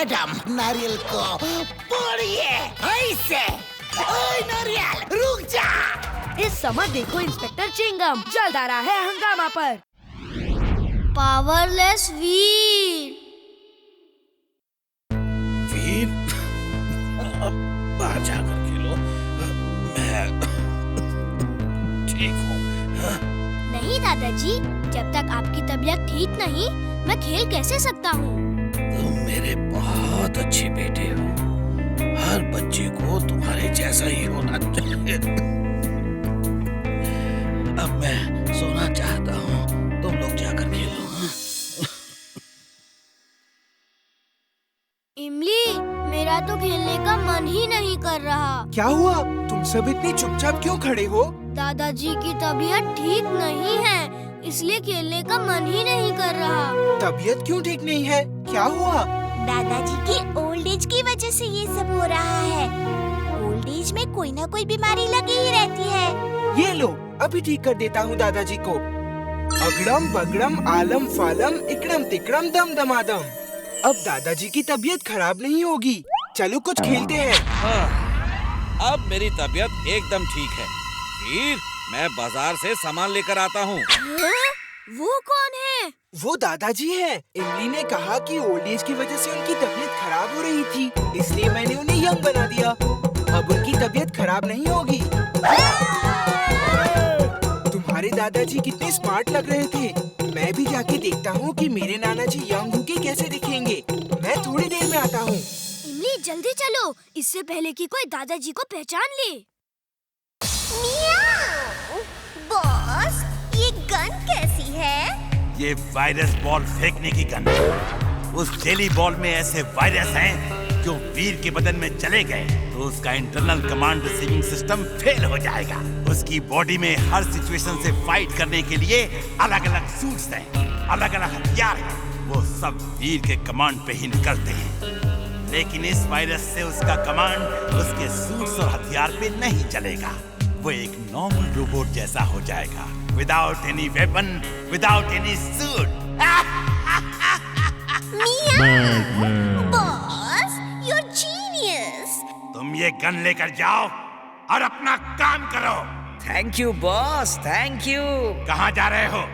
Madam, नारियल को तोड़िए ऐसे। ओए नारियल, रुक जा। इस समय देखो इंस्पेक्टर चिंगम जल्द आ रहा है हंगामा पर। पावरलेस वीर। वीर, बाहर जाकर खेलो, मैं ठीक हूँ। नहीं दादाजी, जब तक आपकी तबीयत ठीक नहीं, मैं खेल कैसे सकता हूँ? तुम मेरे बहुत अच्छे बेटे हो। हर बच्चे को तुम्हारे जैसा ही होना चाहिए। अब मैं सोना चाहता हूँ, तुम लोग जाकर खेलो। इमली, मेरा तो खेलने का मन ही नहीं कर रहा। क्या हुआ? तुम सब इतने चुपचाप क्यों खड़े हो? दादाजी की तबीयत ठीक नहीं है, इसलिए खेलने का मन ही नहीं कर रहा। तबीयत क्यों ठीक नहीं है? क्या हुआ? दादाजी की ओल्ड एज की वजह से ये सब हो रहा है। ओल्ड एज में कोई ना कोई बीमारी लगी ही रहती है। ये लो, अभी ठीक कर देता हूँ दादाजी को। अगड़म बगड़म आलम फालम इकड़म तिकड़म दम दमादम। अब दादाजी की तबीयत खराब नहीं होगी। चलो कुछ खेलते हैं। हाँ, अब मेरी तबीयत एकदम ठीक है। वीर, मैं बाजार से सामान लेकर आता हूँ। वो कौन है? वो दादाजी हैं। इमली ने कहा कि ओल्ड एज की वजह से उनकी तबीयत खराब हो रही थी, इसलिए मैंने उन्हें यंग बना दिया। अब उनकी तबीयत खराब नहीं होगी। तुम्हारे दादाजी कितने स्मार्ट लग रहे थे। मैं भी जाके देखता हूँ कि मेरे नाना जी यंग होके कैसे दिखेंगे। मैं थोड़ी देर में आता हूँ। इमली, जल्दी चलो, इससे पहले कि कोई दादाजी को पहचान ले। मियाओ! बॉस, ये गन कैसी है? ये वायरस बॉल फेंकने की गन है। उस जेली बॉल में ऐसे वायरस हैं जो वीर के बदन में चले गए तो उसका internal command receiving system fail हो जाएगा। उसकी बॉडी में हर सिचुएशन से फाइट करने के लिए अलग अलग सूट्स हैं, अलग अलग हथियार हैं। वो सब वीर के कमांड पे ही निकलते हैं। लेकिन इस वायरस से उसका कमांड उसके सूट्स और हथियार पे नहीं चलेगा। वो एक नॉर्मल रोबोट जैसा हो जाएगा, without any weapon, without any suit. Boss, you're genius! तुम ये गन लेकर जाओ और अपना काम करो। Thank you boss, thank you. कहाँ जा रहे हो?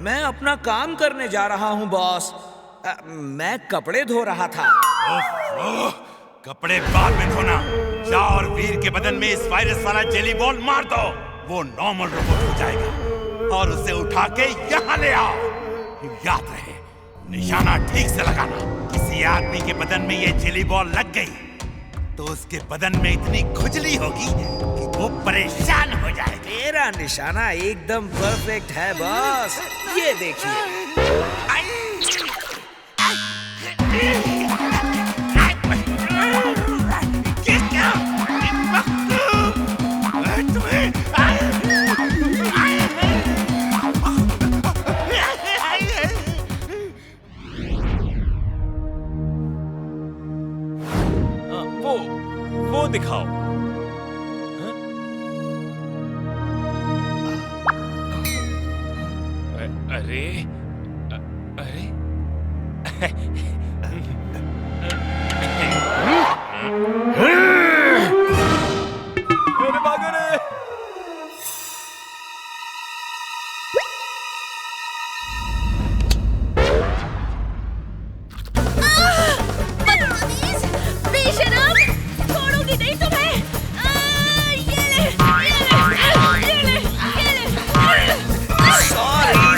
मैं अपना काम करने जा रहा हूँ बॉस। मैं कपड़े धो रहा था। ओह, कपड़े बाद में धोना। जाओ और वीर के बदन में इस वायरस वाला जेली बॉल मार दो। वो नॉर्मल रोबोट हो जाएगा और उसे उठा के यहाँ ले आओ। याद रहे, निशाना ठीक से लगाना। किसी आदमी के बदन में ये जेली बॉल लग गई तो उसके बदन में इतनी खुजली होगी कि वो परेशान हो जाएगा। मेरा निशाना एकदम परफेक्ट है बॉस, ये देखिए। वो दिखाओ। अरे अरे मेरे भागो रे। बदतमीज, बेशरम, छोड़ूंगी नहीं तुम्हें। ये ले, ये ले, ये ले।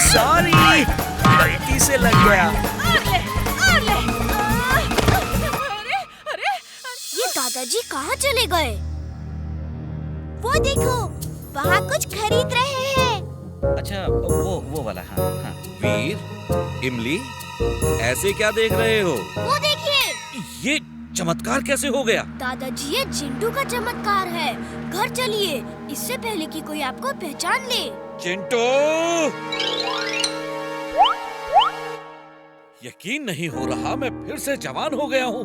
सॉरी, गलती से लग गया। और ले। अरे, ये दादाजी कहाँ चले गए? वो देखो, वहाँ कुछ खरीद रहे हैं। अच्छा, वो वाला। हाँ हाँ। वीर, इमली, ऐसे क्या देख रहे हो? वो देखिए, ये चमत्कार कैसे हो गया? दादाजी, ये चिंटू का चमत्कार है। घर चलिए, इससे पहले कि कोई आपको पहचान ले। चिंटू! यकीन नहीं हो रहा, मैं फिर से जवान हो गया हूँ।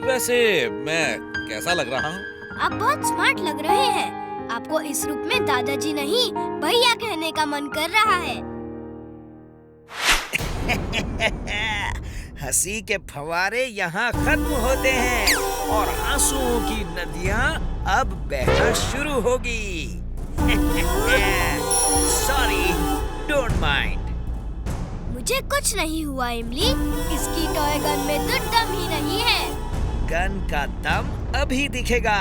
वैसे मैं कैसा लग रहा हूँ? आप बहुत स्मार्ट लग रहे हैं। आपको इस रूप में दादाजी नहीं, भैया कहने का मन कर रहा है। हंसी के फव्वारे यहाँ खत्म होते हैं और आंसुओं की नदियाँ अब बहना शुरू होगी। Sorry, don't mind. मुझे कुछ नहीं हुआ इमली। इसकी टॉय गन में तो दम ही नहीं है। गन का दम अभी दिखेगा।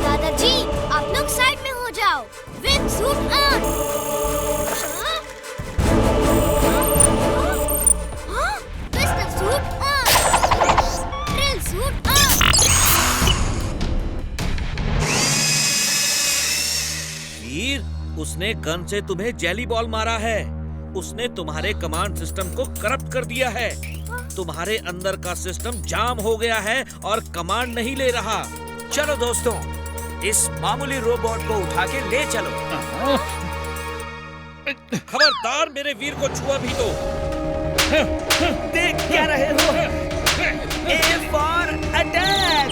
दादाजी, आप लोग साइड में हो जाओ। Wing suit on. Pistol suit on. Drill suit on. Veer, उसने गन से तुम्हें जेली बॉल मारा है। उसने तुम्हारे कमांड सिस्टम को करप्ट कर दिया है। तुम्हारे अंदर का सिस्टम जाम हो गया है और कमांड नहीं ले रहा। चलो दोस्तों, इस मामूली रोबोट को उठा के ले चलो। खबरदार मेरे वीर को छुआ भी तो। देख क्या रहे हो? A for attack.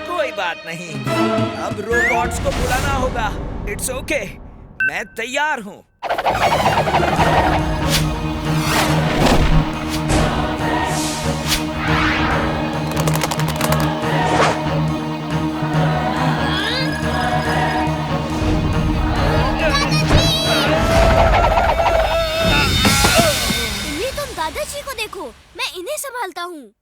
कोई बात नहीं, अब रोबोट्स को बुलाना होगा। इट्स ओके, मैं तैयार हूँ। इमली, तुम दादाजी को देखो, मैं इन्हें संभालता हूँ।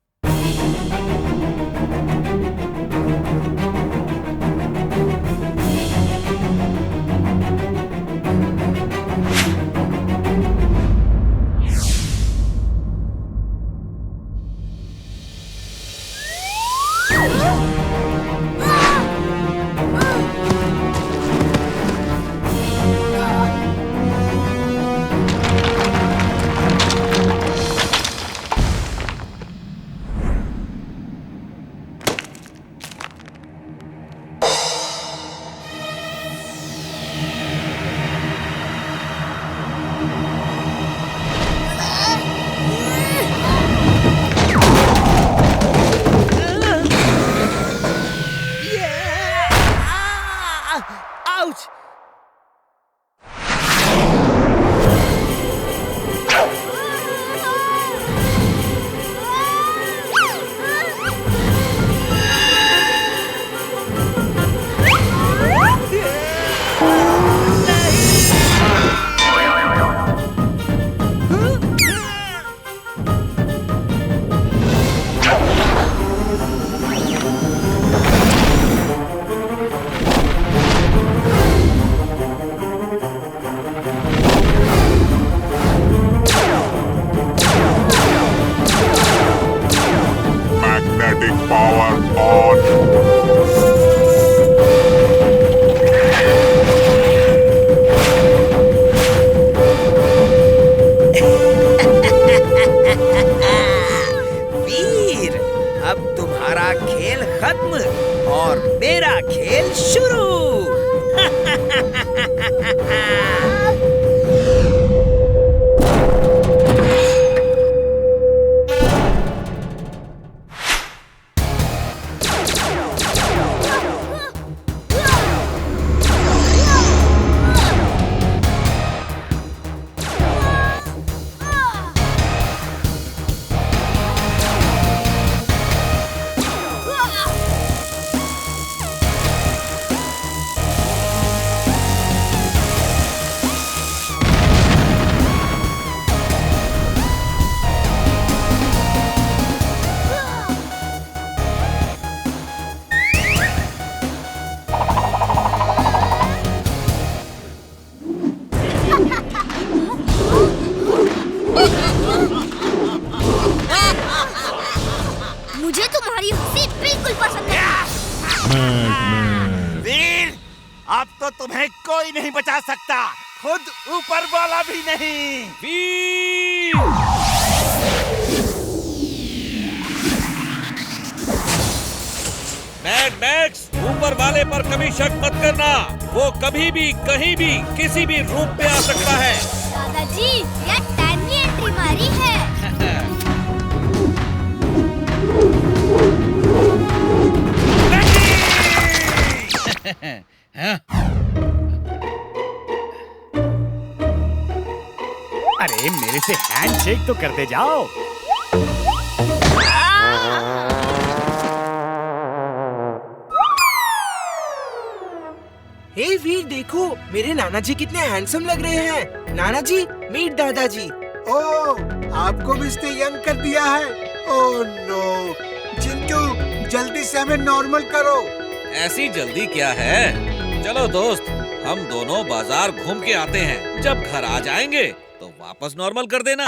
तुम्हें कोई नहीं बचा सकता, खुद ऊपर वाला भी नहीं। वीर! मैड मैक्स, ऊपर वाले पर कभी शक मत करना। वो कभी भी कहीं भी किसी भी रूप में आ सकता है। दादाजी, यह टाइमली एंट्री मारी है। अरे मेरे से हैंडशेक तो करते जाओ। हे वीर, देखो मेरे नाना जी कितने हैंडसम लग रहे हैं। नाना जी, मीट दादाजी। ओह, आपको भी इसने यंग कर दिया है। ओह नो, चिंटू जल्दी से हमें नॉर्मल करो। ऐसी जल्दी क्या है? चलो दोस्त, हम दोनों बाजार घूम के आते हैं। जब घर आ जाएंगे तो वापस नॉर्मल कर देना।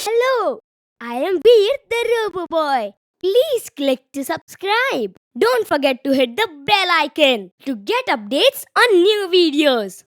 Hello, I am Veer the Robo Boy. Please click to subscribe. Don't forget to hit the bell icon to get updates on new videos.